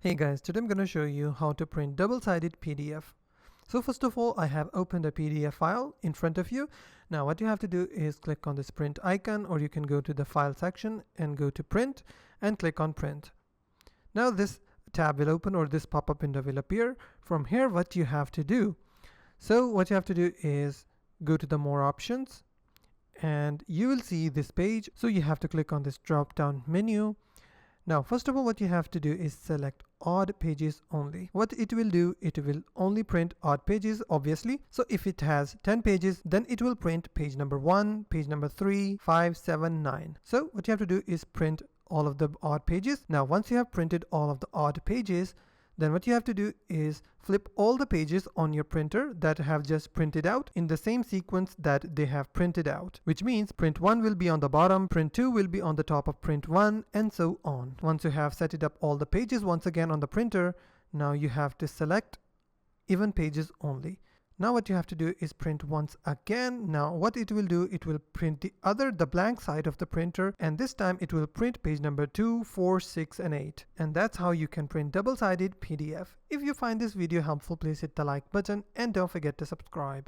Hey guys, today I'm going to show you how to print double-sided PDF. So first of all, I have opened a PDF file in front of you. Now what you have to do is click on this print icon, or you can go to the file section and go to print and click on print. Now this tab will open, or this pop-up window will appear. From here, what you have to do. So what you have to do is go to the more options and you will see this page. So you have to click on this drop-down menu. Now, first of all, what you have to do is select odd pages only. What it will do, it will only print odd pages, obviously. So if it has 10 pages, then it will print page number 1, page number 3, 5, 7, 9. So what you have to do is print all of the odd pages. Now, once you have printed all of the odd pages, then what you have to do is flip all the pages on your printer that have just printed out in the same sequence that they have printed out, which means print 1 will be on the bottom, print 2 will be on the top of print 1, and so on. Once you have set it up all the pages once again on the printer, now you have to select even pages only. Now what you have to do is print once again. Now what it will do, it will print the blank side of the printer, and this time it will print page number 2, 4, 6, and 8. And that's how you can print double-sided PDF. If you find this video helpful, please hit the like button and don't forget to subscribe.